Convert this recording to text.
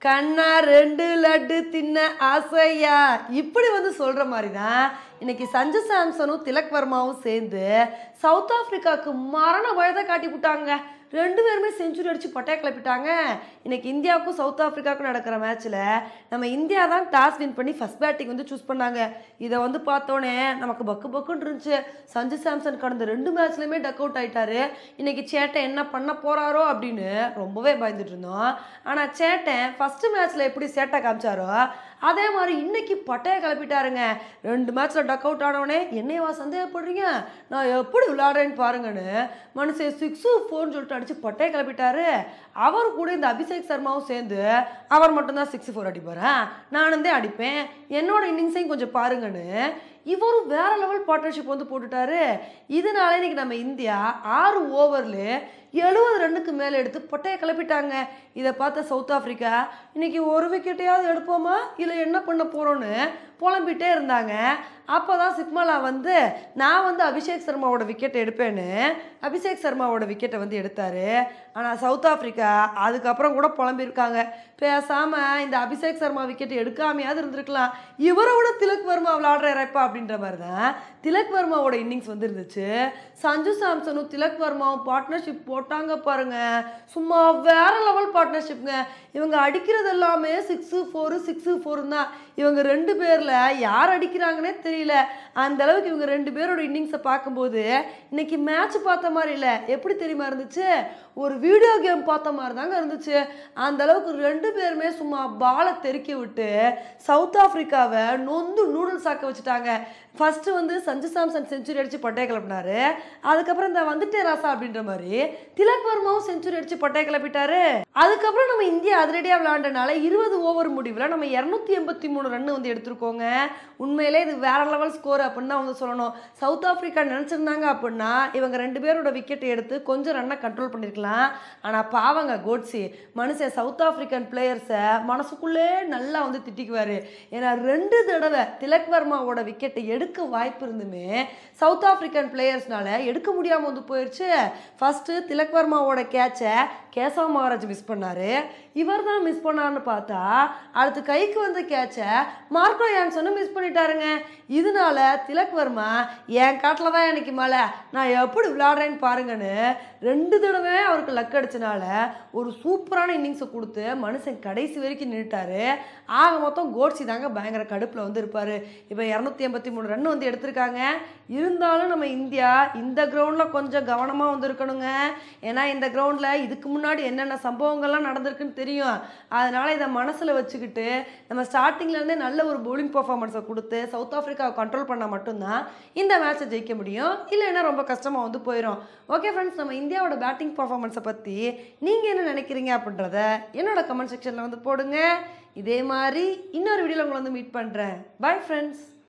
கண்ணா 2 லட்டு தின்ன ஆசையா இப்படி வந்து சொல்ற மாதிரி தான் இன்னைக்கு சஞ்சு சாம்சனும் திலக் வர்மாவும் சேர்ந்து சவுத் ஆப்பிரிக்காவுக்கு மரண பயத்தை காட்டி விட்டாங்க. ரெண்டு பேருமே செஞ்சுரி அடிச்சு பட்டையை கிளப்பிட்டாங்க. இன்னைக்கு இந்தியாவுக்கும் சவுத் ஆப்பிரிக்காவுக்கும் நடக்கிற மேட்ச்சில் நம்ம இந்தியா தான் டாஸ் வின் பண்ணி ஃபர்ஸ்ட் பேட்டிங் வந்து சூஸ் பண்ணாங்க. இதை வந்து பார்த்தோன்னே நமக்கு பக்கு பக்குன்னு இருந்துச்சு. சஞ்சு சாம்சன் கடந்த 2 மேட்ச்லையுமே டக் அவுட் ஆயிட்டாரு. இன்னைக்கு சேட்டை என்ன பண்ண போறாரோ அப்படின்னு ரொம்பவே பயந்துட்டு இருந்தோம். ஆனால் சேட்டை ஃபர்ஸ்ட் மேட்ச்ல எப்படி சேட்டை காமிச்சாரோ அதே மாதிரி இன்னைக்கு பட்டையை கிளப்பிட்டாருங்க. 2 மேட்ச்ல டக் அவுட் ஆனவனே என்னையவா சந்தேகப்படுறீங்க, நான் எப்படி விளையாடுறேன்னு பாருங்கன்னு மனுஷன் 6-4 சொல்லிட்டு அடிச்சு பட்டையை கிளப்பிட்டாரு. அவர் கூட இந்த அபிஷேக் சர்மாவும் சேர்ந்து அவர் மட்டும்தான் 6-4 அடிப்பாரா, நானும் தான் அடிப்பேன், என்னோட இன்னிங்ஸையும் கொஞ்சம் பாருங்கன்னு இவரும் வேற லெவல் பார்ட்னர்ஷிப் வந்து போட்டுட்டாரு. இதனால இன்னைக்கு நம்ம இந்தியா 6 ஓவர்ல 70 ரன்னுக்கு மேலே எடுத்து பட்டையை கிளப்பிட்டாங்க. இதை பார்த்த சவுத் ஆப்பிரிக்கா இன்னைக்கு ஒரு விக்கெட்டையாவது எடுப்போமா இல்லை என்ன பண்ண போறோன்னு புலம்பிட்டே இருந்தாங்க. அப்போதான் சிக்மலா வந்து நான் வந்து அபிஷேக் சர்மாவோட விக்கெட்டை எடுப்பேன்னு அபிஷேக் சர்மாவோட விக்கெட்டை வந்து எடுத்தாரு. ஆனால் சவுத் ஆப்பிரிக்கா அதுக்கப்புறம் கூட புலம்பியிருக்காங்க, பேசாம இந்த அபிஷேக் சர்மா விக்கெட் எடுக்காமையாவது இருந்திருக்கலாம், இவரை விட திலக் வர்மா விளையாடுறப்பா அப்படின்ற மாதிரி தான் திலக் வர்மாவோட இன்னிங்ஸ் வந்து இருந்துச்சு. சஞ்சு சாம்சனும் திலக் வர்மாவும் பார்ட்னர்ஷிப் போட்டாங்க பாருங்க, சும்மா வேற லெவல் பார்ட்னர்ஷிப்ங்க. இவங்க அடிக்கிறது எல்லாமே 6-4 தான். இவங்க 2 பேர்ல யார் அடிக்கிறாங்கன்னே தெரியல. அந்த அளவுக்கு இவங்க 2 பேரோட இன்னிங்ஸை பார்க்கும்போது இன்னைக்கு மேட்ச் பார்த்த மாதிரி இல்லை, எப்படி தெரியுமா இருந்துச்சு, ஒரு வீடியோ கேம் பார்த்த மாதிரி தாங்க இருந்துச்சு. அந்த அளவுக்கு 2 பேருமே சும்மா பாலை தெறிக்க விட்டு சவுத் ஆப்பிரிக்காவை நொந்து நூடுல்ஸ் ஆக்க வச்சுட்டாங்க. ஃபர்ஸ்ட் வந்து சஞ்சு சாம்சன் செஞ்சுரி அடிச்சு பட்டையை கிளப்பினாரு. அதுக்கப்புறம் இந்த வந்துட்டே ராசா அப்படின்ற மாதிரி திலக் வர்மாவும் செஞ்சுரி அடிச்சு பட்டையை கிளப்பிட்டாரு. அதுக்கப்புறம் நம்ம இந்தியா அதிரடியாக விளையாண்டனால 20 ஓவர் முடிவில் நம்ம 283 ரன் வந்து எடுத்திருக்கோங்க. உண்மையிலே இது வேற லெவல் ஸ்கோர் அப்படின்னு தான் வந்து சொல்லணும். சவுத் ஆப்பிரிக்கா நினச்சிருந்தாங்க அப்படின்னா இவங்க 2 பேரோட விக்கெட்டை எடுத்து கொஞ்சம் ரன்னை கண்ட்ரோல் பண்ணியிருக்கலாம். ஆனால் பாவங்க கோட்ஸி மனுஷன் சவுத் ஆப்பிரிக்கன் பிளேயர்ஸை மனசுக்குள்ளே நல்லா வந்து திட்டிக்குவார். ஏன்னா 2 தடவை திலக் வர்மாவோட விக்கெட்டை எடுக்க வாய்ப்பு இருந்துமே சவுத் ஆப்பிரிக்கன் பிளேயர்ஸ்னால எடுக்க முடியாமல் வந்து போயிடுச்சு. ஃபர்ஸ்ட் திலக் வர்மாவோட கேட்சை கேசவ் மகாராஜ் மிஸ் பண்ணாரு, இவர் தான் மிஸ் பண்ணார்னு பார்த்தா அடுத்து கைக்கு வந்த கேட்சை மார்க்கோ யான்சனும் மிஸ் பண்ணிட்டாருங்க. இதனால திலக் வர்மா என் காட்டில் தான் எனக்கு மழை, நான் எப்படி விளையாடுறேன்னு பாருங்கன்னு 2 தடவை அவருக்கு லக் அடிச்சனால ஒரு சூப்பரான இன்னிங்ஸை கொடுத்து மனுஷன் கடைசி வரைக்கும் நின்றுட்டாரு. ஆக மொத்தம் கோட்ஸி தாங்க பயங்கர கடுப்பில் வந்து இருப்பார். இப்போ 283 ரன் வந்து எடுத்திருக்காங்க. இருந்தாலும் நம்ம இந்தியா இந்த கிரவுண்டில் கொஞ்சம் கவனமாக வந்து இருக்கணுங்க. ஏன்னா இந்த கிரவுண்டில் இதுக்கு முன்னாடி என்னென்ன சம்பவங்கள்லாம் நடந்திருக்குன்னு தெரியும். அதனால் இதை மனசில் வச்சுக்கிட்டு நம்ம ஸ்டார்டிங்லேருந்தே நல்ல ஒரு பவுலிங் பர்ஃபார்மன்ஸை கொடுத்து சவுத் ஆப்பிரிக்காவை கண்ட்ரோல் பண்ணால் மட்டும்தான் இந்த மேட்சை ஜெயிக்க முடியும். இல்லைன்னா ரொம்ப கஷ்டமாக வந்து போயிடும். ஓகே ஃப்ரெண்ட்ஸ், நம்ம இந்தியாவோட பேட்டிங் பர்ஃபார்மன்ஸை பற்றி நீங்கள் என்ன நினைக்கிறீங்க அப்படின்றத என்னோட கமெண்ட் செக்ஷனில் வந்து போடுங்க. இதே மாதிரி இன்னொரு வீடியோவில் உங்களை வந்து மீட் பண்ணுறேன். Bye friends.